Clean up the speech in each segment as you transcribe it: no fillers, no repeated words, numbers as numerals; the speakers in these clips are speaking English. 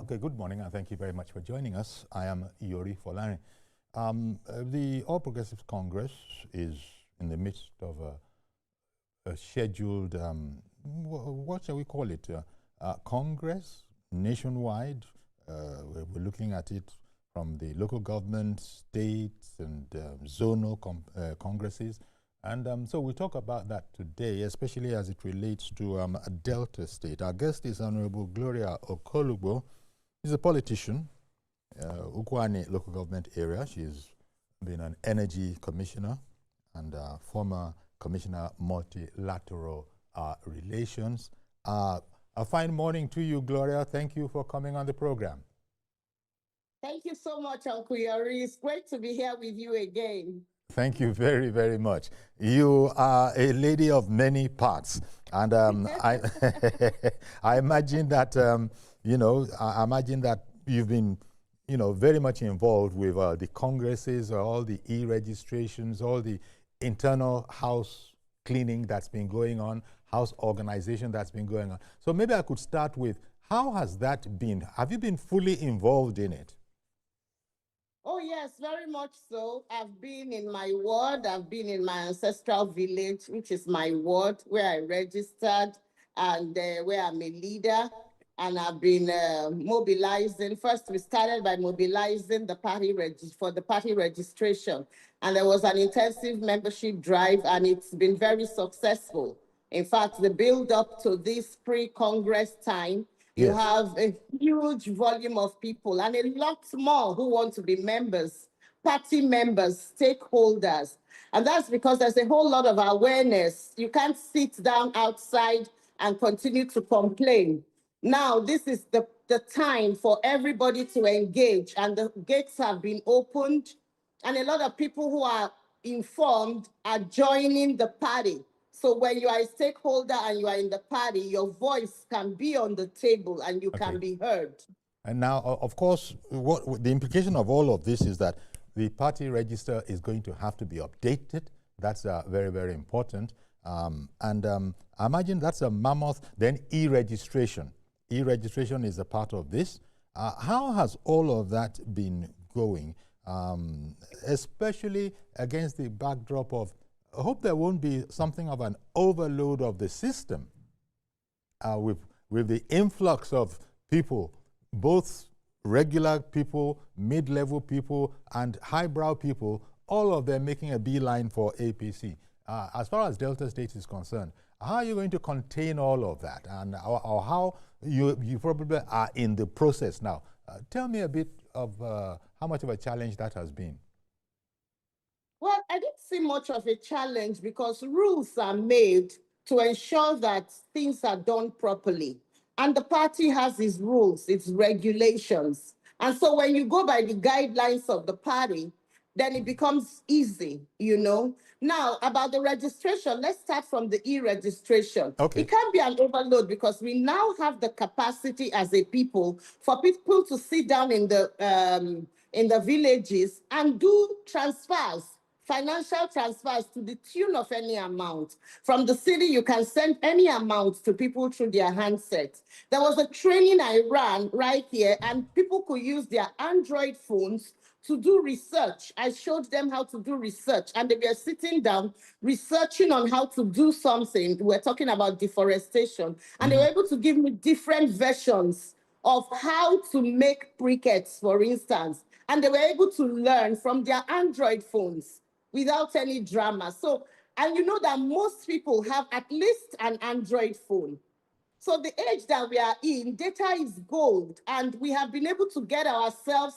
Okay, good morning, and thank you very much for joining us. I am Yori Folani. The All Progressives Congress is in the midst of a scheduled, what shall we call it, Congress nationwide. We're looking at it from the local government, states, and zonal congresses. And so we'll talk about that today, especially as it relates to a Delta state. Our guest is Honorable Gloria Okolugbo. She's a politician, Ukwane local government area. She's been an energy commissioner and former commissioner multilateral relations. A fine morning to you, Gloria. Thank you for coming on the program. Thank you so much, Uncle Yori. It's great to be here with you again. Thank you very, very much. You are a lady of many parts. And I, I imagine that, I imagine that you've been, very much involved with the congresses, all the e-registrations, all the internal house cleaning that's been going on, house organization that's been going on. So maybe I could start with, how has that been? Have you been fully involved in it? Oh, yes, very much so. I've been in my ward. I've been in my ancestral village, which is my ward, where I registered and where I'm a leader. And I've been mobilizing. First, we started by mobilizing the party for the party registration. And there was an intensive membership drive, and it's been very successful. In fact, the build up to this pre-Congress time, you have a huge volume of people and a lot more who want to be members, party members, stakeholders. And that's because there's a whole lot of awareness. You can't sit down outside and continue to complain. Now, this is the time for everybody to engage, and the gates have been opened, and a lot of people who are informed are joining the party. So when you are a stakeholder and you are in the party, your voice can be on the table and you can be heard. And now, of course, what the implication of all of this is that the party register is going to have to be updated. That's very, very important. I imagine that's a mammoth. Then e-registration. E-registration is a part of this. How has all of that been going, especially against the backdrop of, I hope there won't be something of an overload of the system with the influx of people, both regular people, mid-level people, and highbrow people, all of them making a beeline for APC. As far as Delta State is concerned, how are you going to contain all of that? And or how you probably are in the process now. Tell me a bit of how much of a challenge that has been. Well, I didn't see much of a challenge because rules are made to ensure that things are done properly. And the party has its rules, its regulations. And so when you go by the guidelines of the party, then it becomes easy, Now, about the registration, let's start from the e-registration. Okay. It can be an overload because we now have the capacity as a people for people to sit down in the villages and do transfers, financial transfers to the tune of any amount. From the city, you can send any amount to people through their handsets. There was a training I ran right here, and people could use their Android phones to do research. I showed them how to do research, and they were sitting down researching on how to do something. We're talking about deforestation, and they were able to give me different versions of how to make briquettes, for instance, and they were able to learn from their Android phones without any drama. So, and you know that most people have at least an Android phone. So the age that we are in, data is gold, and we have been able to get ourselves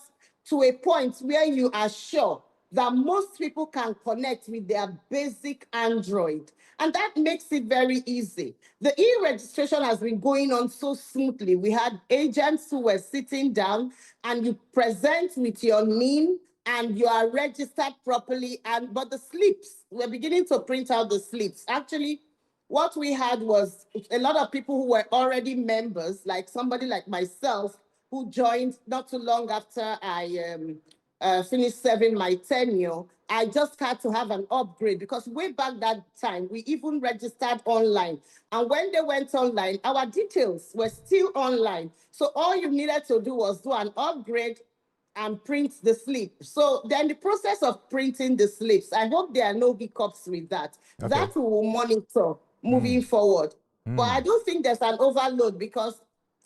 to a point where you are sure that most people can connect with their basic Android. And that makes it very easy. The e-registration has been going on so smoothly. We had agents who were sitting down, and you present with your NIN, and you are registered properly. But the slips, we're beginning to print out the slips. Actually, what we had was a lot of people who were already members, like somebody like myself, who joined not too long after I finished serving my tenure. I just had to have an upgrade because way back that time, we even registered online. And when they went online, our details were still online. So all you needed to do was do an upgrade and print the slip. So then the process of printing the slips, I hope there are no hiccups with that. Okay. That we will monitor moving forward. But I do think there's an overload because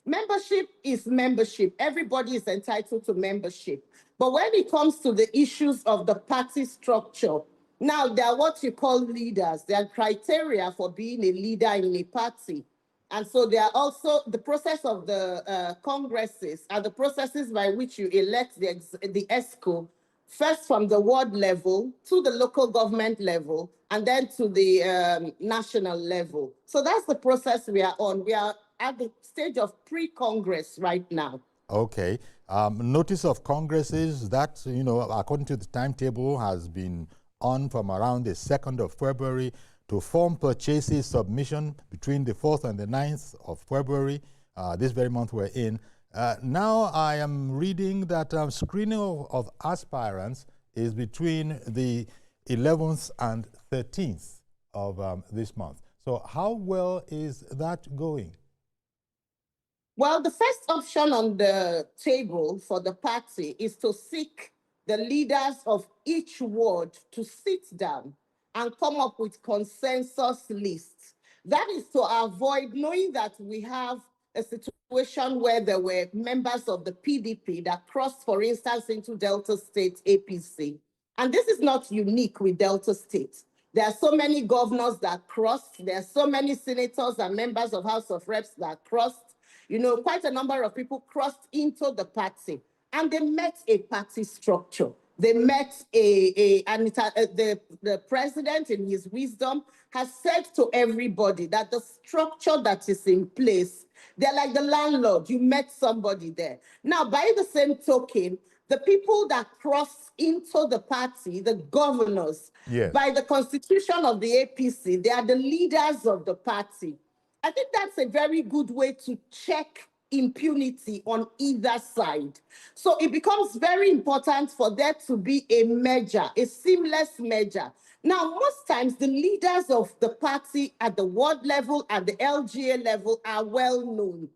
membership is membership. Everybody is entitled to membership. But when it comes to the issues of the party structure, now there are what you call leaders. There are criteria for being a leader in a party. And so there are also the process of the congresses and the processes by which you elect the ESCO, first from the ward level to the local government level, and then to the national level. So that's the process we are on. We are at the stage of pre-Congress right now. Okay. Notice of Congresses that, you know, according to the timetable, has been on from around the 2nd of February to form purchases submission between the 4th and the 9th of February, this very month we're in. Now I am reading that screening of aspirants is between the 11th and 13th of this month. So how well is that going? Well, the first option on the table for the party is to seek the leaders of each ward to sit down and come up with consensus lists. That is to avoid knowing that we have a situation where there were members of the PDP that crossed, for instance, into Delta State APC. And this is not unique with Delta State. There are so many governors that crossed. There are so many senators and members of House of Reps that crossed. You know, quite a number of people crossed into the party and they met a party structure. They met the president in his wisdom has said to everybody that the structure that is in place, they're like the landlord, you met somebody there. Now, by the same token, the people that cross into the party, the governors, yes, by the constitution of the APC, they are the leaders of the party. I think that's a very good way to check impunity on either side. So it becomes very important for there to be a merger, a seamless merger. Now, most times the leaders of the party at the ward level, at the LGA level are well known.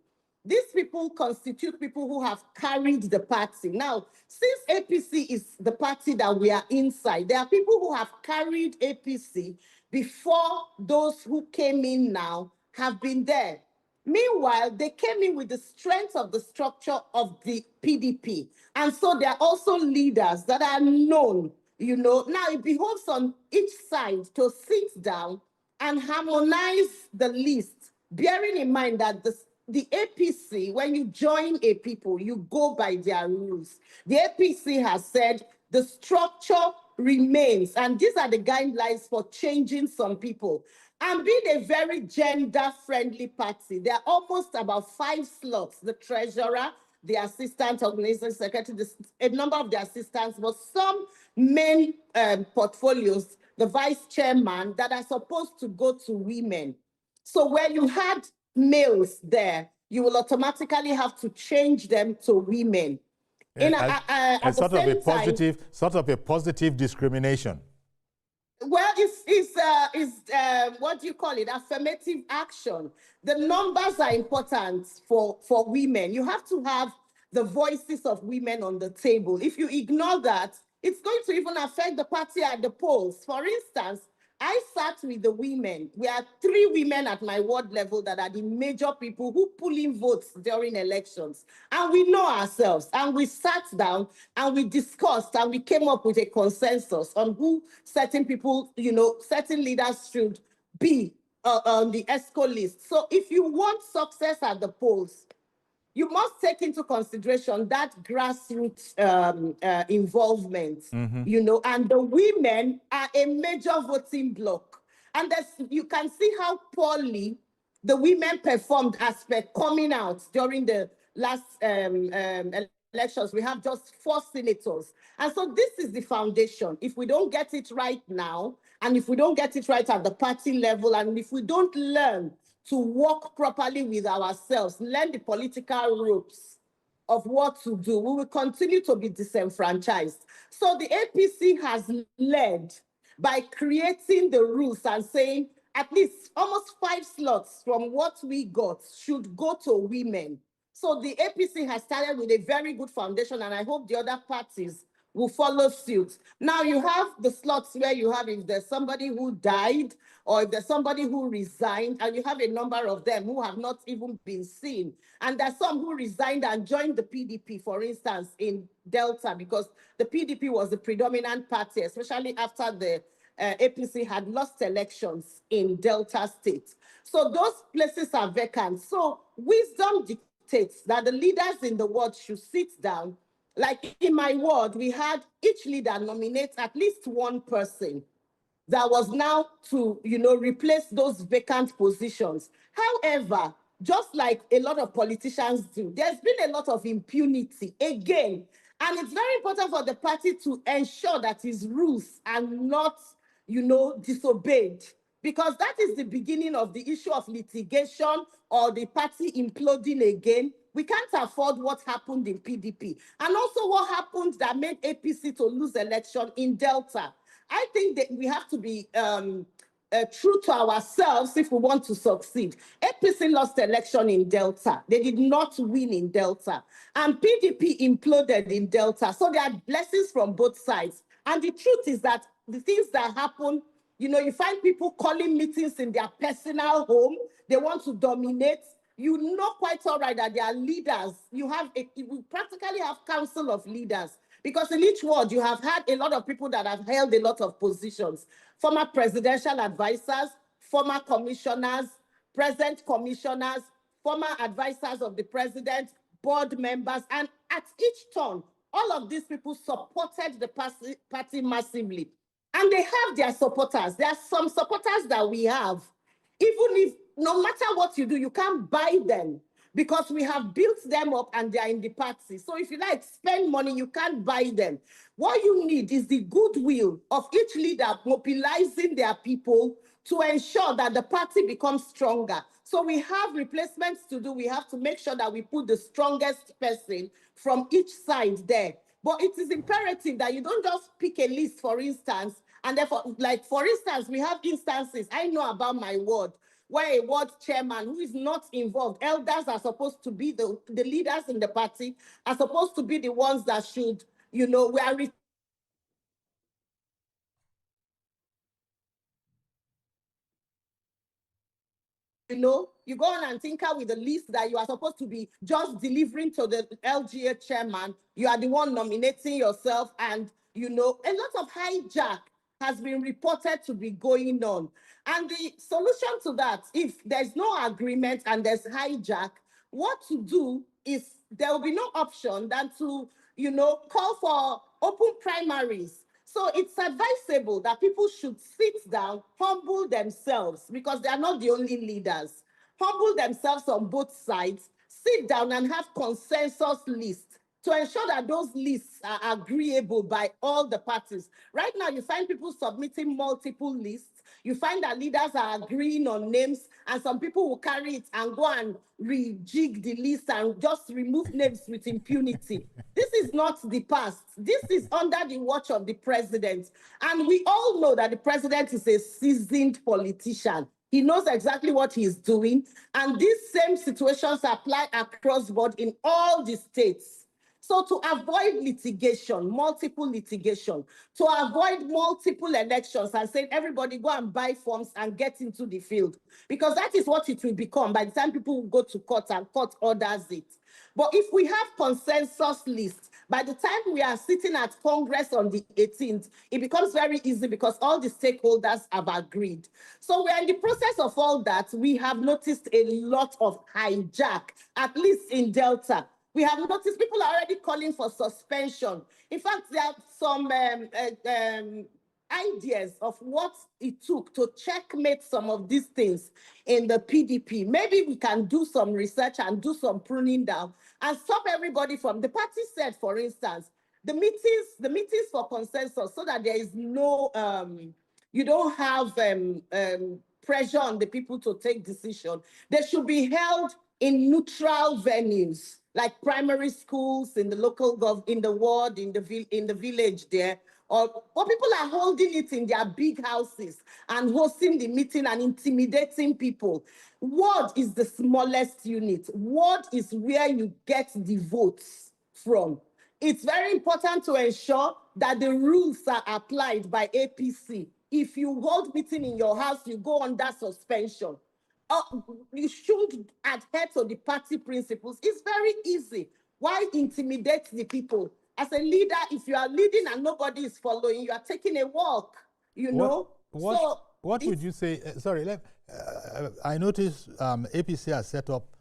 These people constitute people who have carried the party. Now, since APC is the party that we are inside, there are people who have carried APC before those who came in now have been there. Meanwhile, they came in with the strength of the structure of the PDP. And so there are also leaders that are known, you know. Now it behoves on each side to sit down and harmonize the list, bearing in mind that the APC, when you join a people, you go by their rules. The APC has said the structure remains, and these are the guidelines for changing some people. And being a very gender-friendly party, there are almost about 5 slots: the treasurer, the assistant organization secretary, a number of the assistants, but some main portfolios, the vice chairman, that are supposed to go to women. So where you had males there, you will automatically have to change them to women. Sort of a positive discrimination. Well, it's what do you call it? Affirmative action. The numbers are important for women. You have to have the voices of women on the table. If you ignore that, it's going to even affect the party at the polls. For instance, I sat with the women. We are 3 women at my ward level that are the major people who pull in votes during elections. And we know ourselves. And we sat down and we discussed and we came up with a consensus on who certain people, you know, certain leaders should be on the ESCO list. So if you want success at the polls, you must take into consideration that grassroots involvement, you know, and the women are a major voting bloc. And you can see how poorly the women performed as per coming out during the last elections. We have just 4 senators. And so this is the foundation. If we don't get it right now, and if we don't get it right at the party level, and if we don't learn to work properly with ourselves, learn the political ropes, of what to do. We will continue to be disenfranchised. So the APC has led by creating the rules and saying at least almost 5 slots from what we got should go to women. So the APC has started with a very good foundation, and I hope the other parties will follow suit. Now you have the slots where you have, if there's somebody who died or if there's somebody who resigned, and you have a number of them who have not even been seen. And there's some who resigned and joined the PDP, for instance, in Delta, because the PDP was the predominant party, especially after the APC had lost elections in Delta State. So those places are vacant. So wisdom dictates that the leaders in the world should sit down. Like in my ward, we had each leader nominate at least one person that was now to, replace those vacant positions. However, just like a lot of politicians do, there's been a lot of impunity again. And it's very important for the party to ensure that its rules are not, disobeyed, because that is the beginning of the issue of litigation or the party imploding again. We can't afford what happened in PDP, and also what happened that made APC to lose election in Delta. I think that we have to be true to ourselves if we want to succeed. APC lost election in Delta. They did not win in Delta. And PDP imploded in Delta. So there are blessings from both sides. And the truth is that the things that happen, you find people calling meetings in their personal home. They want to dominate. You know quite all right that they are leaders. You practically have council of leaders, because in each ward you have had a lot of people that have held a lot of positions. Former presidential advisors, former commissioners, present commissioners, former advisors of the president, board members, and at each turn, all of these people supported the party massively. And they have their supporters. There are some supporters that we have, even if no matter what you do, you can't buy them, because we have built them up and they are in the party. So if you like spend money, you can't buy them. What you need is the goodwill of each leader mobilizing their people to ensure that the party becomes stronger. So we have replacements to do. We have to make sure that we put the strongest person from each side there. But it is imperative that you don't just pick a list, for instance, and therefore, like, for instance, we have instances, I know about my ward, where a ward chairman who is not involved, elders are supposed to be the leaders in the party, are supposed to be the ones that should, we are you go on and tinker with the list that you are supposed to be just delivering to the LGA chairman. You are the one nominating yourself, and, a lot of hijack has been reported to be going on. And the solution to that, if there's no agreement and there's hijack, what to do is there will be no option than to, call for open primaries. So it's advisable that people should sit down, humble themselves, because they are not the only leaders. Humble themselves on both sides, sit down and have consensus lists to ensure that those lists are agreeable by all the parties. Right now, you find people submitting multiple lists. You find that leaders are agreeing on names, and some people will carry it and go and rejig the list and just remove names with impunity. This is not the past. This is under the watch of the president. And we all know that the president is a seasoned politician. He knows exactly what he's doing. And these same situations apply across board in all the states. So to avoid litigation, multiple litigation, to avoid multiple elections and saying everybody go and buy forms and get into the field, because that is what it will become by the time people will go to court and court orders it. But if we have consensus lists, by the time we are sitting at Congress on the 18th, it becomes very easy because all the stakeholders have agreed. So we're in the process of all that. We have noticed a lot of hijack, at least in Delta. We have noticed people are already calling for suspension. In fact, there are some ideas of what it took to checkmate some of these things in the PDP. Maybe we can do some research and do some pruning down and stop everybody from, the party said, for instance, the meetings for consensus, so that there is no, you don't have pressure on the people to take decision. They should be held in neutral venues, like primary schools, in the local in the ward, in the village there, or people are holding it in their big houses and hosting the meeting and intimidating people. Ward is the smallest unit. Ward is where you get the votes from. It's very important to ensure that the rules are applied by APC. If you hold meeting in your house, you go under suspension. You should adhere to the party principles. It's very easy. Why intimidate the people? As a leader, if you are leading and nobody is following, you are taking a walk, you know? What would you say? I noticed APC has set up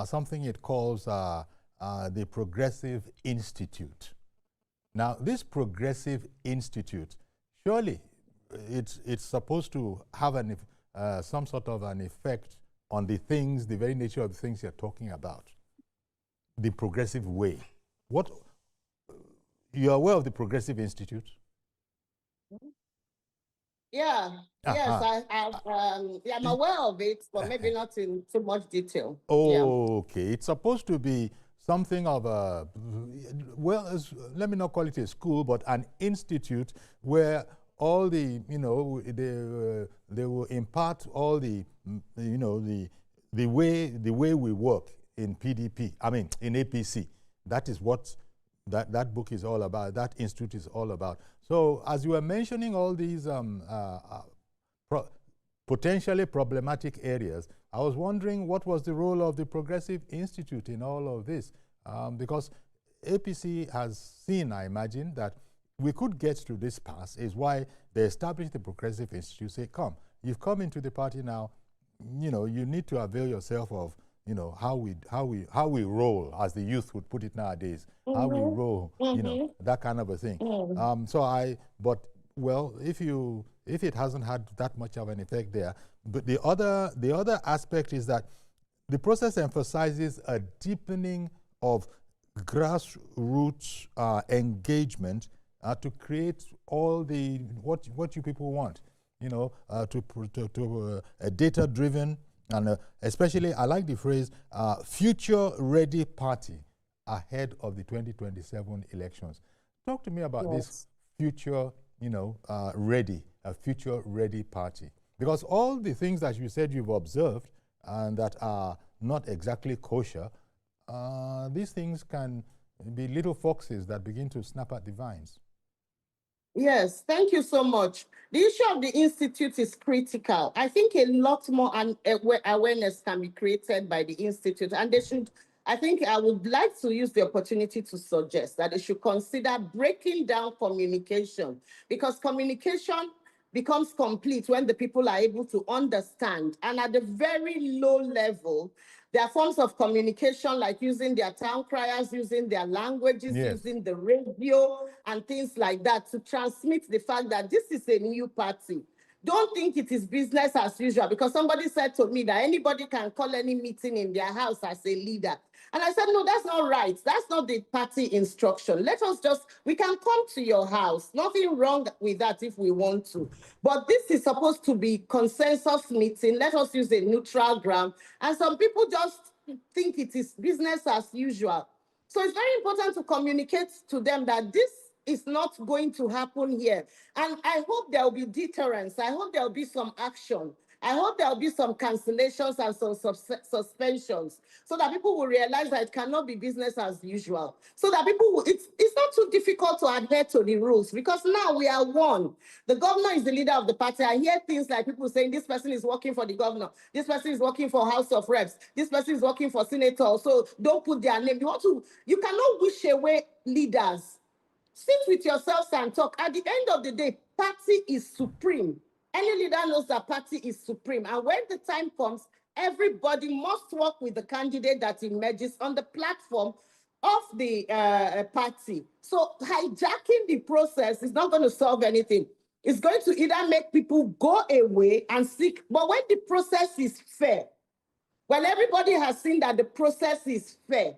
something it calls the Progressive Institute. Now, this Progressive Institute, surely it's supposed to have some sort of an effect on the very nature of the things you're talking about. The progressive way. You're aware of the Progressive Institute? Yeah, yes, I'm aware of it, but maybe not in too much detail. Okay. It's supposed to be something of a, let me not call it a school, but an institute where all the, they will impart all the, the way we work in PDP, in APC. That is what that book is all about, that institute is all about. So as you were mentioning all these potentially problematic areas, I was wondering what was the role of the Progressive Institute in all of this? Because APC has seen, I imagine, that we could get to this pass, is why they established the Progressive Institute, say, come, you've come into the party now, you need to avail yourself of, how we roll, as the youth would put it nowadays, how we roll, that kind of a thing. If it hasn't had that much of an effect there, but the other aspect is that the process emphasizes a deepening of grassroots engagement to create all the what you people want, a data-driven and especially I like the phrase future-ready party ahead of the 2027 elections. Talk to me about this future, ready, a future-ready party, because all the things that you said you've observed and that are not exactly kosher, these things can be little foxes that begin to snap at the vines. Yes, thank you so much. The issue of the Institute is critical. I think a lot more awareness can be created by the Institute, and I think I would like to use the opportunity to suggest that they should consider breaking down communication, because communication becomes complete when the people are able to understand. And at the very low level, there are forms of communication like using their town criers, using their languages, using the radio and things like that to transmit the fact that this is a new party. Don't think it is business as usual, because somebody said to me that anybody can call any meeting in their house as a leader. And I said, no, that's not right. That's not the party instruction. We can come to your house. Nothing wrong with that if we want to. But this is supposed to be consensus meeting. Let us use a neutral ground. And some people just think it is business as usual. So it's very important to communicate to them that this is not going to happen here. And I hope there will be deterrence. I hope there will be some action. I hope there will be some cancellations and some suspensions, so that people will realize that it cannot be business as usual. So that it's not too difficult to adhere to the rules, because now we are one. The governor is the leader of the party. I hear things like people saying this person is working for the governor, this person is working for House of Reps, this person is working for senator, so don't put their name. You cannot wish away leaders. Sit with yourselves and talk. At the end of the day, party is supreme. Any leader knows that party is supreme. And when the time comes, everybody must work with the candidate that emerges on the platform of the party. So hijacking the process is not going to solve anything. It's going to either make people go away and seek. But when the process is fair, when everybody has seen that the process is fair,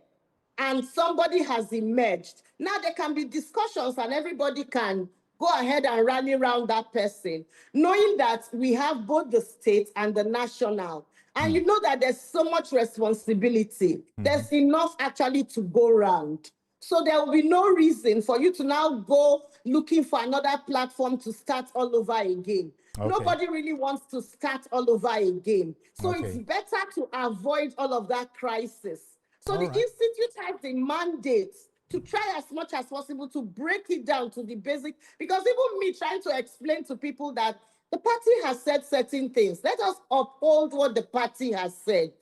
and somebody has emerged, now there can be discussions and everybody can go ahead and rally around that person, knowing that we have both the state and the national. And you know that there's so much responsibility. There's enough actually to go around. So there will be no reason for you to now go looking for another platform to start all over again. Okay. Nobody really wants to start all over again. So it's Okay. better to avoid all of that crisis. So All the right. institute has the mandate to try as much as possible to break it down to the basic, because even me trying to explain to people that the party has said certain things. Let us uphold what the party has said.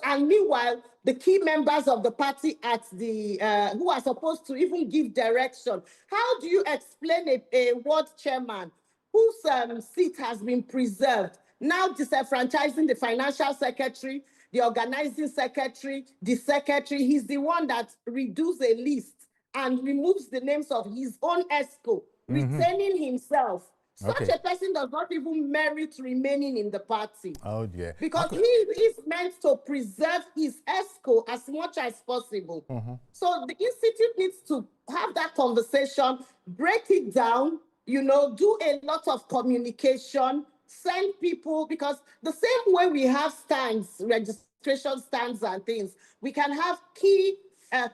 And meanwhile, the key members of the party at the who are supposed to even give direction. How do you explain a ward chairman whose seat has been preserved, now disenfranchising the financial secretary, the organizing secretary, the secretary? He's the one that reduces a list and removes the names of his own ESCO, retaining himself. Such a person does not even merit remaining in the party. Oh dear. Because he is meant to preserve his ESCO as much as possible. So the institute needs to have that conversation, break it down, you know, do a lot of communication, send people, because the same way we have stands, registration stands and things, we can have key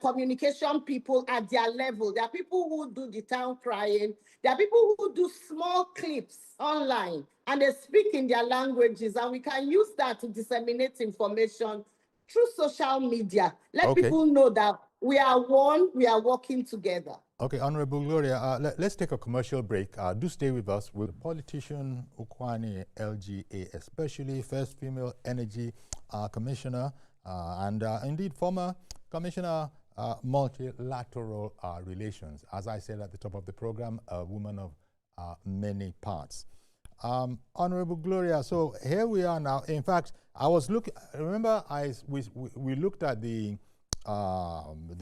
communication people at their level. There are people who do the town crying. There are people who do small clips online and they speak in their languages, and we can use that to disseminate information through social media. Let people know that we are one, we are working together. Okay, Honorable Gloria, let's take a commercial break. Do stay with us with politician Ukwani LGA, especially first female energy commissioner and indeed former commissioner multilateral relations. As I said at the top of the program, a woman of many parts. Honorable Gloria, so here we are now. In fact, I was looking, remember we looked at the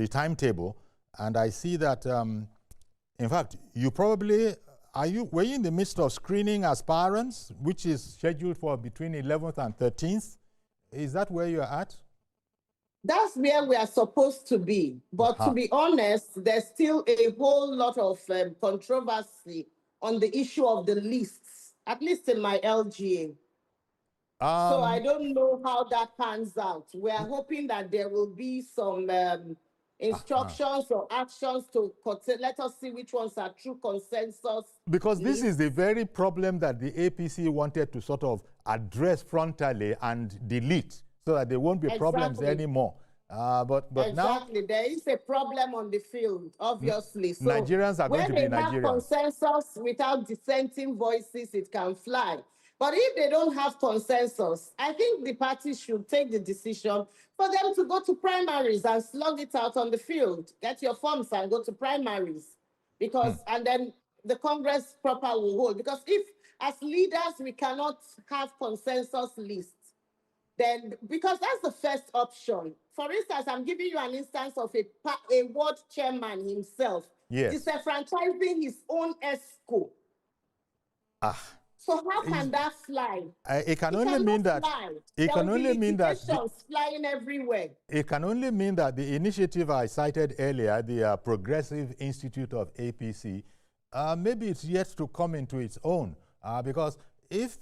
timetable, and I see that, in fact, you probably, were you in the midst of screening aspirants, which is scheduled for between 11th and 13th? Is that where you're at? That's where we are supposed to be. But to be honest, there's still a whole lot of controversy on the issue of the lists, at least in my LGA. So I don't know how that pans out. We are hoping that there will be some instructions or actions to let us see which ones are true consensus. Because this is the very problem that the APC wanted to sort of address frontally and delete, so that there won't be problems anymore. But now there is a problem on the field, obviously. So Nigerians are going to be Nigerians. When they have consensus without dissenting voices, it can fly. But if they don't have consensus, I think the party should take the decision for them to go to primaries and slug it out on the field. Get your forms and go to primaries. Because and then the Congress proper will hold. Because if, as leaders, we cannot have consensus lists, then, because that's the first option. For instance, I'm giving you an instance of a ward chairman himself, disenfranchising his own ESCO. So how can that fly? It can only mean that it can only mean that flying everywhere. It can only mean that the initiative I cited earlier, the Progressive Institute of APC, maybe it's yet to come into its own, because if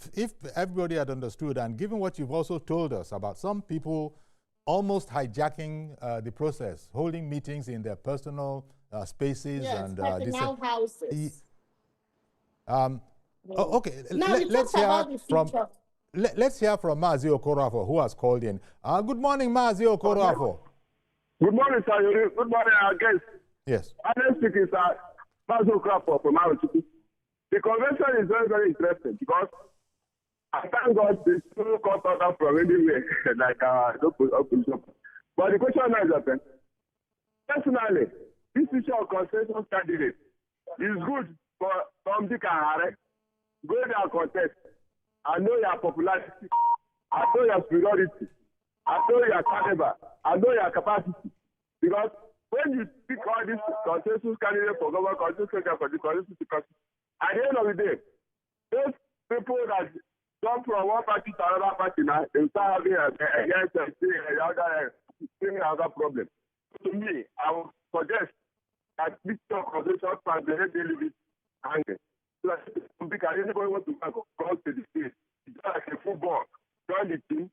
everybody had understood, and given what you've also told us about some people almost hijacking the process, holding meetings in their personal spaces and houses. Okay, now let's hear from Mazi Okorafo, who has called in. Good morning, Mazi Okorafo. Good morning, sir. Good morning, our guest. Yes. I'm speaking, sir. Mazi Okorafo from Maruchuku. The convention is very, very interesting because I thank God the two court order from anywhere, like opposition. But the question now is that, personally, this issue of consensus candidate is good for some Dikahare. Go there contest. I know your popularity. I know your superiority. I know your caliber. I know your capacity. Because when you pick all these consensus candidates for government, consensus candidates for the consensus, because at the end of the day, those people that jump from one party to another party now, they start having another problem. To me, I would suggest that this conversation can be daily hanging. So that because anybody wants to go to the state, it's like a football. Join the team,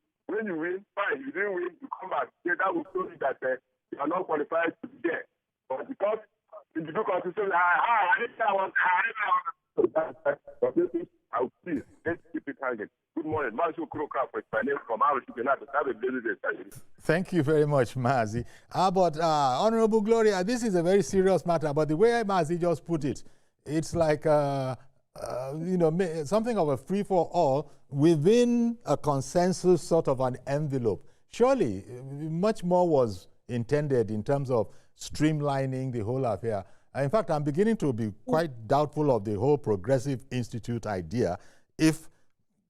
do constitution. Please, let's keep it target. Good morning. Thank you very much, Mazi. But Honorable Gloria, this is a very serious matter. But the way Mazi just put it, it's like something of a free-for-all within a consensus sort of an envelope. Surely, much more was intended in terms of streamlining the whole affair. In fact, I'm beginning to be quite doubtful of the whole Progressive Institute idea if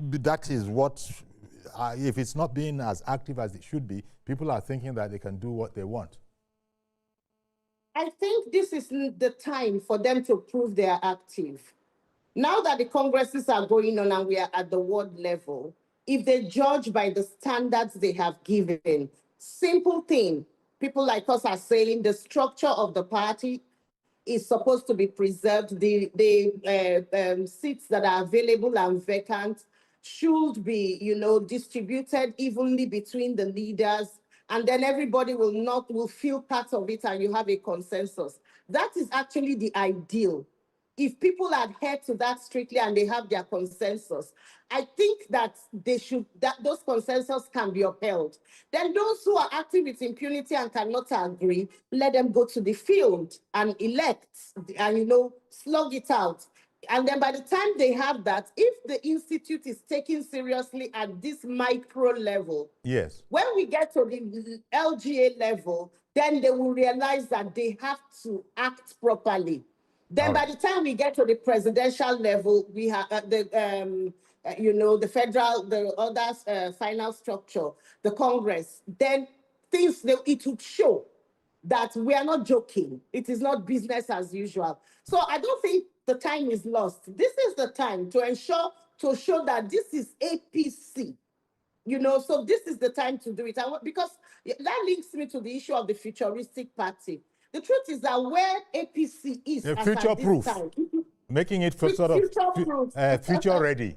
that is what, if it's not being as active as it should be, people are thinking that they can do what they want. I think this is the time for them to prove they are active. Now that the congresses are going on and we are at the ward level, if they judge by the standards they have given, simple thing, people like us are saying the structure of the party is supposed to be preserved. The seats that are available and vacant should be, distributed evenly between the leaders, and then everybody will feel part of it, and you have a consensus. That is actually the ideal. If people adhere to that strictly and they have their consensus, I think that those consensus can be upheld. Then those who are active with impunity and cannot agree, let them go to the field and elect and, slug it out. And then by the time they have that, if the institute is taken seriously at this micro level, yes, when we get to the LGA level, then they will realize that they have to act properly. Then by the time we get to the presidential level, we have the federal, the other final structure, the Congress. Then it would show that we are not joking. It is not business as usual. So I don't think the time is lost. This is the time to show that this is APC. So this is the time to do it. Because that links me to the issue of the futuristic party. The truth is that where APC is future-proof, making it for sort of future ready.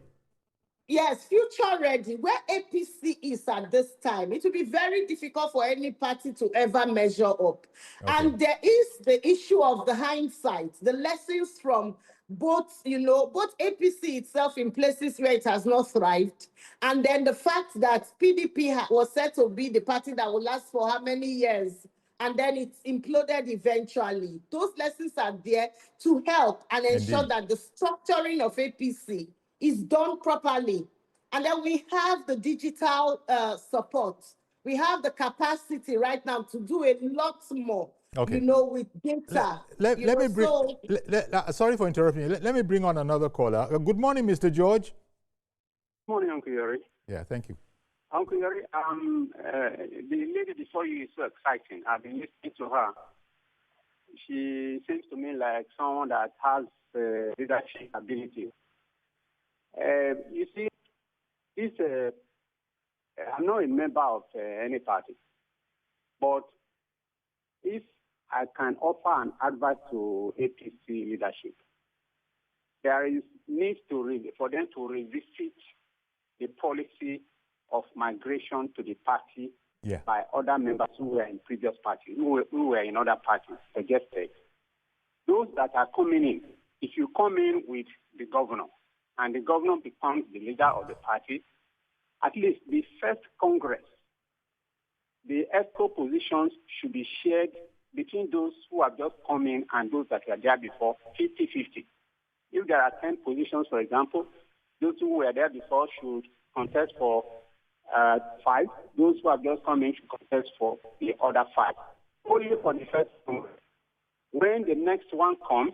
Yes, future ready. Where APC is at this time, it will be very difficult for any party to ever measure up. Okay. And there is the issue of the hindsight, the lessons from both APC itself in places where it has not thrived, and then the fact that PDP was said to be the party that will last for how many years, and then it's imploded eventually. Those lessons are there to help and ensure that the structuring of APC is done properly. And then we have the digital support. We have the capacity right now to do a lot more, with data. Let me bring, sorry for interrupting you. Let me bring on another caller. Good morning, Mr. George. Good morning, Uncle Yuri. Yeah, thank you. Uncle Yuri, the lady before you is so exciting. I've been listening to her. She seems to me like someone that has leadership ability. You see, I'm not a member of any party, but if I can offer an advice to APC leadership, there is need for them to revisit the policy of migration to the party by other members who were in previous parties, who were in other parties suggested. Those that are coming in, if you come in with the governor, and the governor becomes the leader of the party, at least the first Congress, the ESCO positions should be shared between those who have just come in and those that were there before, 50-50. If there are 10 positions, for example, those who were there before should contest for 5. Those who have just come in should contest for the other 5. Only for the first Congress. When the next one comes,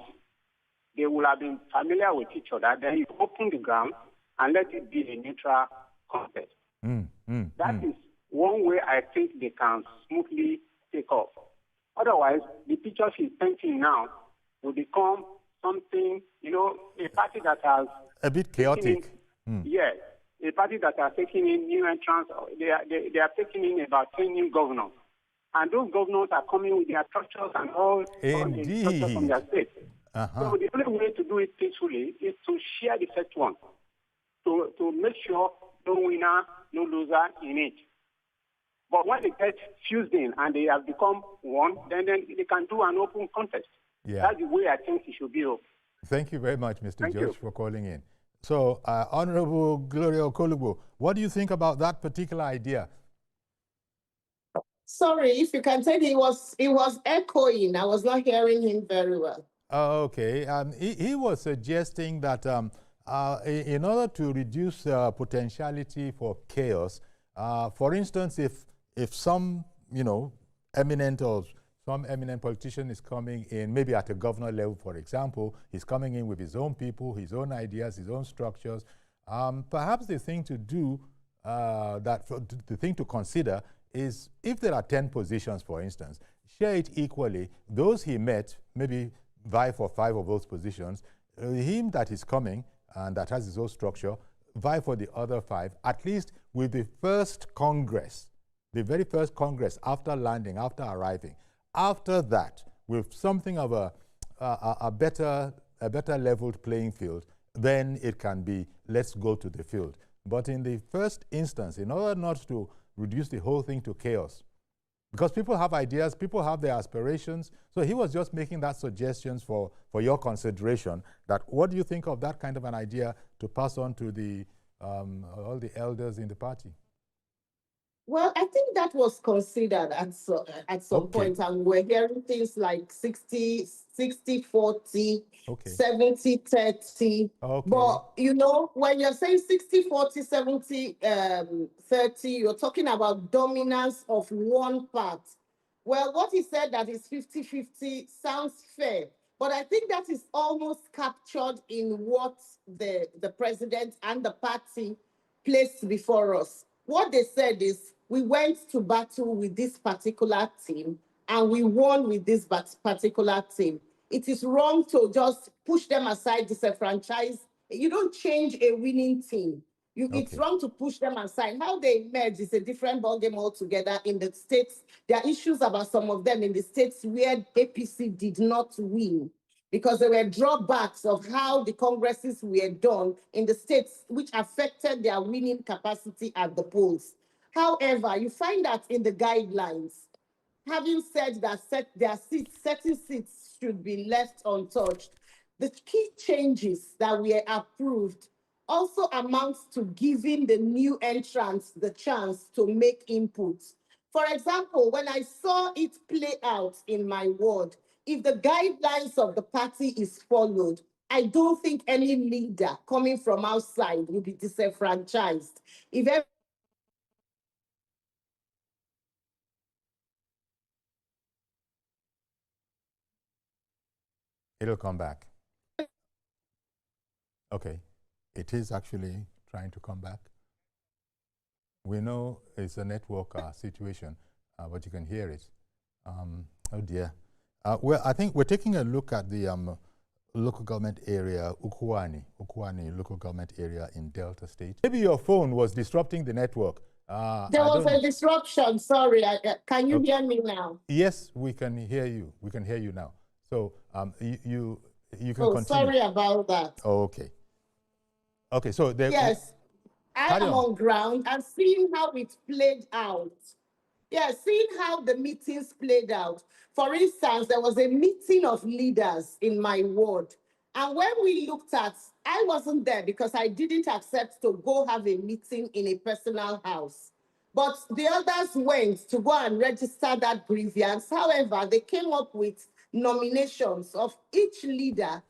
they will have been familiar with each other. Then you open the ground and let it be a neutral contest. That is one way I think they can smoothly take off. Otherwise, the picture she's painting now will become something, a party that has... A bit chaotic. Yes, a party that are taking in new entrants. They are taking in about 10 new governors. And those governors are coming with their structures and all the structures from their state. So the only way to do it peacefully is to share the first one, to make sure no winner, no loser in it. But when they get fused in and they have become one, then they can do an open contest. Yeah. That's the way I think it should be. Thank you very much, Mr. Thank George, you. for calling in. So, Honorable Gloria Okolugbo, what do you think about that particular idea? Sorry, if you can tell, he was echoing. I was not hearing him very well. Oh, okay. He was suggesting that in order to reduce potentiality for chaos, for instance, if some, eminent or some eminent politician is coming in, maybe at a governor level, for example, he's coming in with his own people, his own ideas, his own structures. Perhaps the thing to do, the thing to consider is if there are 10 positions, for instance, share it equally. Those he met, maybe vie for 5 of those positions. Him that is coming and that has his own structure, vie for the other 5, at least with the first Congress, the very first Congress after landing, after arriving. After that, with something of a better leveled playing field, then it can be, let's go to the field. But in the first instance, in order not to reduce the whole thing to chaos, because people have ideas, people have their aspirations. So he was just making that suggestions for your consideration, that what do you think of that kind of an idea to pass on to the all the elders in the party? Well, I think that was considered at some point, and we're hearing things like 60, 40, Okay. 70, 30. Okay. But, when you're saying 60, 40, 70, 30, you're talking about dominance of one part. Well, what he said that is 50-50 sounds fair, but I think that is almost captured in what the president and the party placed before us. What they said is, we went to battle with this particular team and we won with this particular team. It is wrong to just push them aside, disenfranchise. You don't change a winning team. It's wrong to push them aside. How they emerge is a different ballgame altogether. In the states, there are issues about some of them in the states where APC did not win, because there were drawbacks of how the congresses were done in the states, which affected their winning capacity at the polls. However, you find that in the guidelines, having said that certain seats should be left untouched, the key changes that were approved also amounts to giving the new entrants the chance to make inputs. For example, when I saw it play out in my ward, if the guidelines of the party is followed, I don't think any leader coming from outside will be disenfranchised. If It'll come back. Okay. It is actually trying to come back. We know it's a network situation, but you can hear it. Oh dear. Well, I think we're taking a look at the local government area, Ukwani local government area in Delta State. Maybe your phone was disrupting the network. There was a disruption. Sorry. Can you hear me now? Yes, we can hear you. We can hear you now. So you can continue. Sorry about that. Oh, okay. Okay, so there. Yes, I am on ground and seeing how it played out. Yeah, seeing how the meetings played out. For instance, there was a meeting of leaders in my ward. And when we looked at, I wasn't there because I didn't accept to go have a meeting in a personal house. But the others went to go and register that grievance. However, they came up with nominations of each leader,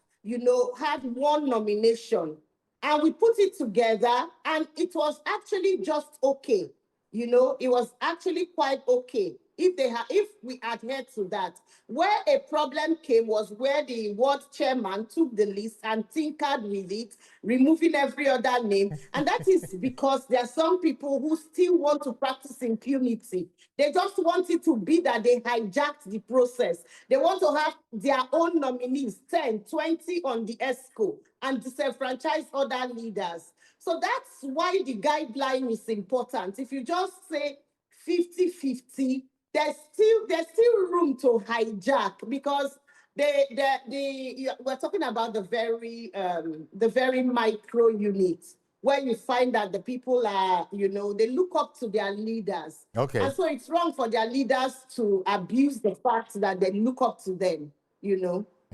had one nomination. And we put it together and it was actually just okay. It was actually quite okay if we adhere to that. Where a problem came was where the ward chairman took the list and tinkered with it, removing every other name. And that is because there are some people who still want to practice impunity. They just want it to be that they hijacked the process. They want to have their own nominees, 10, 20 on the ESCO, and disenfranchise other leaders. So that's why the guideline is important. If you just say 50-50, there's still room to hijack, because we're talking about the very micro units where you find that the people are, they look up to their leaders. Okay. And so it's wrong for their leaders to abuse the fact that they look up to them,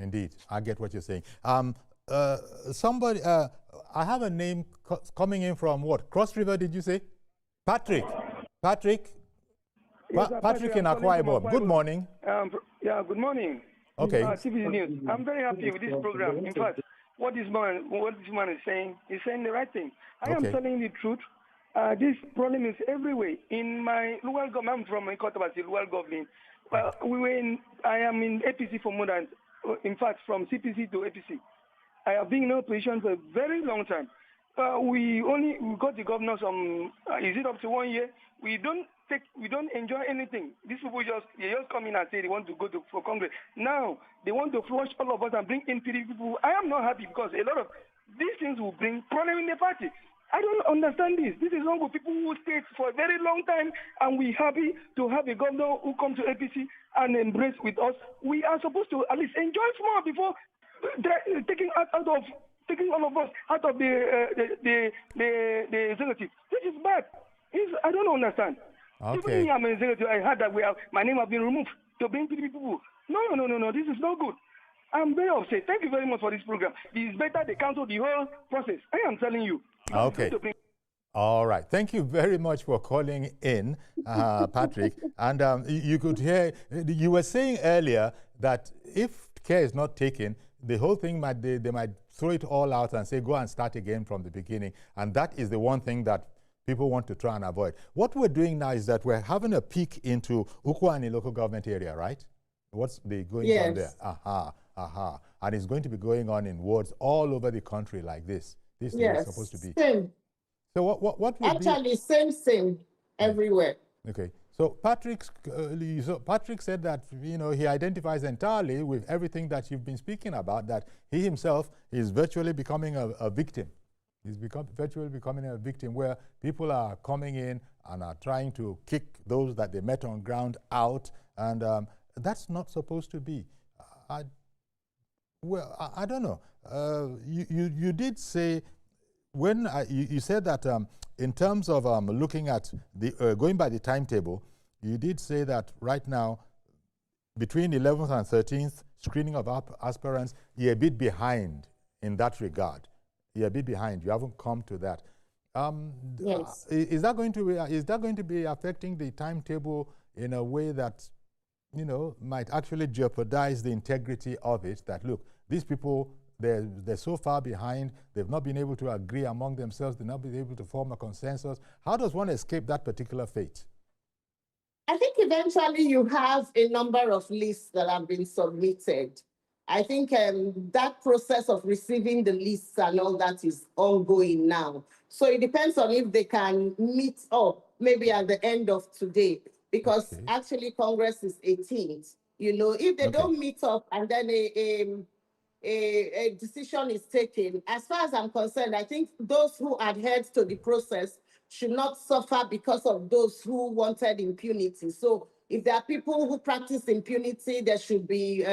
Indeed, I get what you're saying. Somebody, I have a name coming in from what? Cross River, did you say? Patrick. Patrick? Yes, Patrick in Akwa Ibom. Good morning. Yeah, good morning. Okay. TV News. I'm very happy with this program. In fact, what this man is saying, he's saying the right thing. I am telling the truth. This problem is everywhere. In my local government, I'm from Ikotabasi, local government. I am in APC for more than, in fact, from CPC to APC. I have been in opposition for a very long time. We got the governor some, is it up to 1 year? We don't enjoy anything. These people just come in and say they want to go for Congress. Now, they want to flush all of us and bring in PDP people. I am not happy because a lot of these things will bring problem in the party. I don't understand this. This is wrong with people who stayed for a very long time, and we're happy to have a governor who comes to APC and embrace with us. We are supposed to at least enjoy small before taking all of us out of the executive. This is bad. I don't understand. Okay. Even me, I'm an executive. I heard that my name has been removed to bring people. No. This is not good. I'm very upset. Thank you very much for this program. It is better they cancel the whole process. I am telling you. Okay. All right. Thank you very much for calling in, Patrick. And you could hear, you were saying earlier that if care is not taken, the whole thing they might throw it all out and say, go and start again from the beginning. And that is the one thing that people want to try and avoid. What we're doing now is that we're having a peek into Ukwani local government area, right? What's going on there? And it's going to be going on in wards all over the country like this. This is supposed to be. Same. So what would actually, be? Same everywhere. Okay. So Patrick said that, he identifies entirely with everything that you've been speaking about, that he himself is virtually becoming a victim. He's virtually becoming a victim where people are coming in and are trying to kick those that they met on ground out, and that's not supposed to be. I don't know. You did say, when you said that in terms of looking at the going by the timetable, you did say that right now, between 11th and 13th screening of aspirants, you're a bit behind in that regard. You're a bit behind. You haven't come to that. Yes. Is that going to be affecting the timetable in a way that might actually jeopardize the integrity of it? That look, these people, they're so far behind. They've not been able to agree among themselves. They've not been able to form a consensus. How does one escape that particular fate? I think eventually you have a number of lists that have been submitted. I think that process of receiving the lists and all that is ongoing now. So it depends on if they can meet up maybe at the end of today, because actually Congress is 18th. If they don't meet up and then a decision is taken, as far as I'm concerned, I think those who adhered to the process should not suffer because of those who wanted impunity. So if there are people who practice impunity, there should be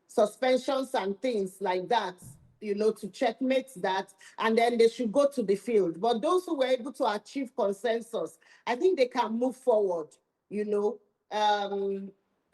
suspensions and things like that, to checkmate that, and then they should go to the field. But those who were able to achieve consensus, I think they can move forward,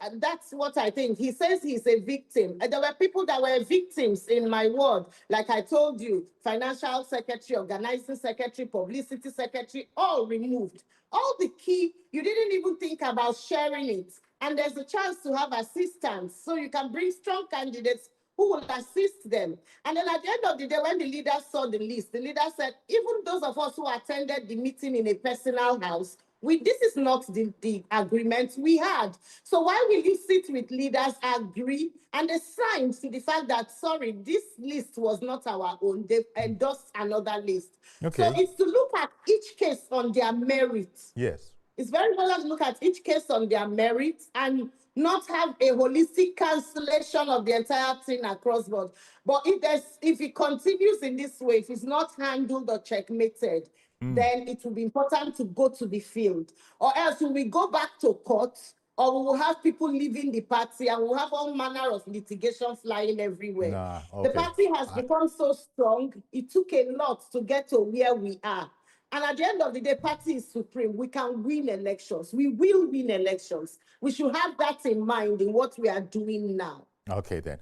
and that's what I think. He says he's a victim. And there were people that were victims in my ward. Like I told you, financial secretary, organizing secretary, publicity secretary, all removed. All the key, you didn't even think about sharing it. And there's a chance to have assistance. So you can bring strong candidates who will assist them. And then at the end of the day, when the leaders saw the list, the leader said, even those of us who attended the meeting in a personal house, this is not the agreement we had. So why will you sit with leaders, agree, and they signed to the fact that, sorry, this list was not our own. They've endorsed another list. Okay. So it's to look at each case on their merits. Yes. It's very important to look at each case on their merits and not have a holistic cancellation of the entire thing across board. But if it continues in this way, if it's not handled or checkmated, then it will be important to go to the field. Or else we go back to court, or we will have people leaving the party, and we'll have all manner of litigation flying everywhere. The party has become so strong, it took a lot to get to where we are. And at the end of the day, party is supreme. We can win elections. We will win elections. We should have that in mind in what we are doing now. Okay, then.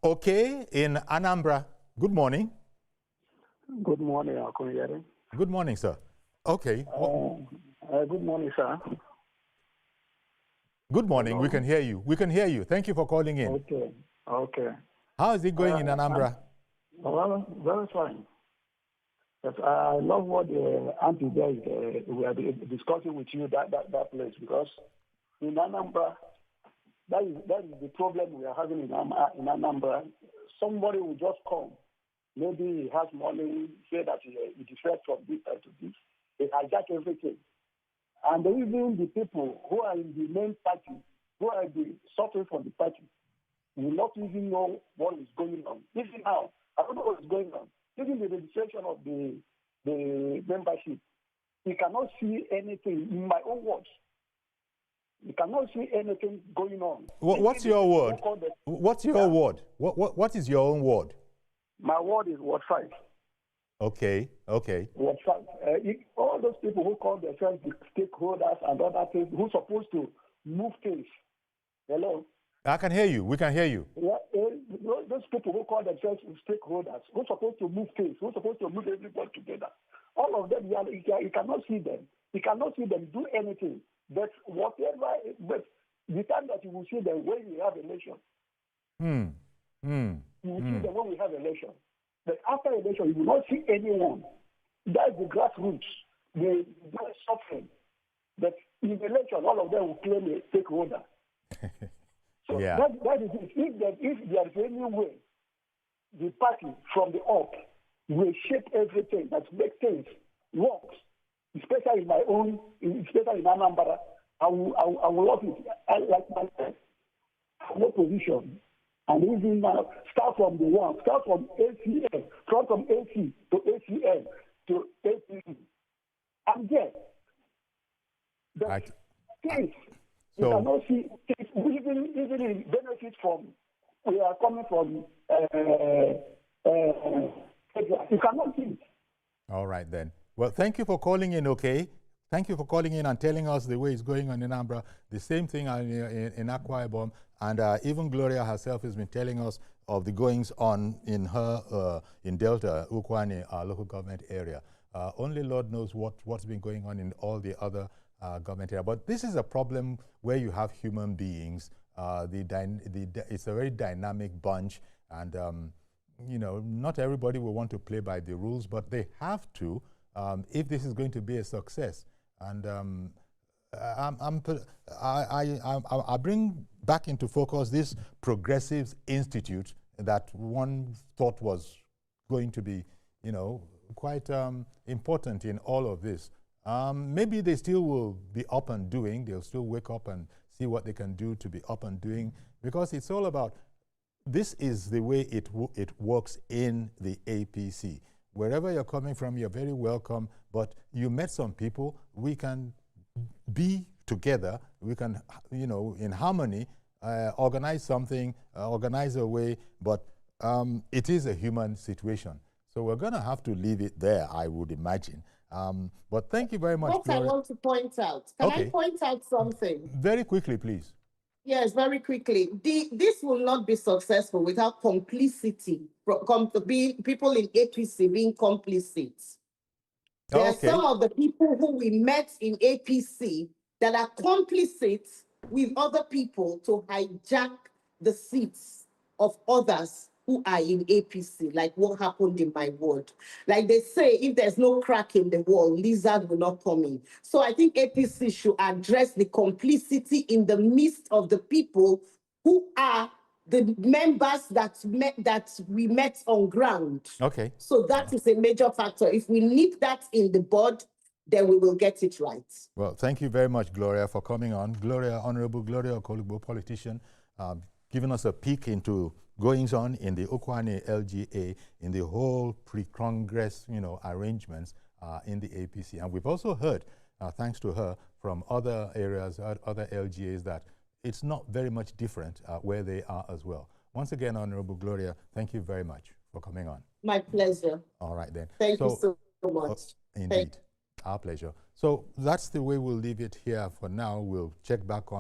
Okay, in Anambra, good morning. Good morning, Akunyere. Good morning, sir. Okay. Good morning, sir. Good morning. Hello. We can hear you. We can hear you. Thank you for calling in. Okay. Okay. How is it going in Anambra? Well, very fine. But I love what the auntie there we are discussing with you that place, because in Anambra, that is the problem we are having in Anambra. Somebody will just come. Maybe he has money, say that he defects from this side to this. They hijack everything. And even the people who are in the main party, who are suffering from the party, will not even know what is going on. Even now, I don't know what is going on. Even the registration of the membership, you cannot see anything. In my own words, you cannot see anything going on. What's your word? What's your word? What is your own word? My word is Ward 5. Okay, okay. Ward 5. All those people who call themselves the stakeholders and other things, who are supposed to move things. Hello? I can hear you. We can hear you. Yeah, those people who call themselves stakeholders, who are supposed to move things, who are supposed to move everybody together. All of them, you cannot see them. You cannot see them do anything. But but the time that you will see them when we have election. You will see them when we have election. But after election, you will not see anyone. That's the grassroots. They are suffering. But in election, all of them will claim a stakeholder. So yeah. that is it. If there is any way the party from the up will shape everything that makes things work, especially in especially in Anambra, I will love it. I like myself. I have no position. And even now, start from ACM, from AC to ACM to APC. I'm there. But things, you cannot see things, even in benefit from, we are coming from, you cannot see it. All right, then. Well, thank you for calling in, okay? Thank you for calling in and telling us the way it's going on in Anambra. The same thing in Akwa Ibom. And even Gloria herself has been telling us of the goings on in her, in Delta, Ukwane, our local government area. Only Lord knows what's been going on in all the other government area. But this is a problem where you have human beings. It's a very dynamic bunch. And, you know, not everybody will want to play by the rules, but they have to if this is going to be a success. And I bring back into focus this Progressives Institute that one thought was going to be, you know, quite important in all of this. Maybe they still will be up and doing. They'll still wake up and see what they can do to be up and doing, because it's all about, this is the way it works in the APC. Wherever you're coming from, you're very welcome, but you met some people. We can be together. We can, you know, in harmony, organize something, organize a way, but it is a human situation. So we're going to have to leave it there, I would imagine. But thank you very much, What Gloria. I want to point out, can I point out something? Very quickly, please. Yes, very quickly. This will not be successful without complicity, people in APC being complicit. There are some of the people who we met in APC that are complicit with other people to hijack the seats of others who are in APC, like what happened in my ward. Like they say, if there's no crack in the wall, lizard will not come in. So I think APC should address the complicity in the midst of the people who are the members that we met on ground. Okay. So that is a major factor. If we nip that in the bud, then we will get it right. Well, thank you very much, Gloria, for coming on. Gloria, Honorable Gloria Okolugbo, politician, giving us a peek into goings on in the Ukwane LGA, in the whole pre-Congress, you know, arrangements in the APC. And we've also heard, thanks to her, from other areas, other LGAs, that it's not very much different where they are as well. Once again, Honorable Gloria, thank you very much for coming on. My pleasure. All right, then. Thank you so much. Indeed. Our pleasure. So that's the way we'll leave it here for now. We'll check back on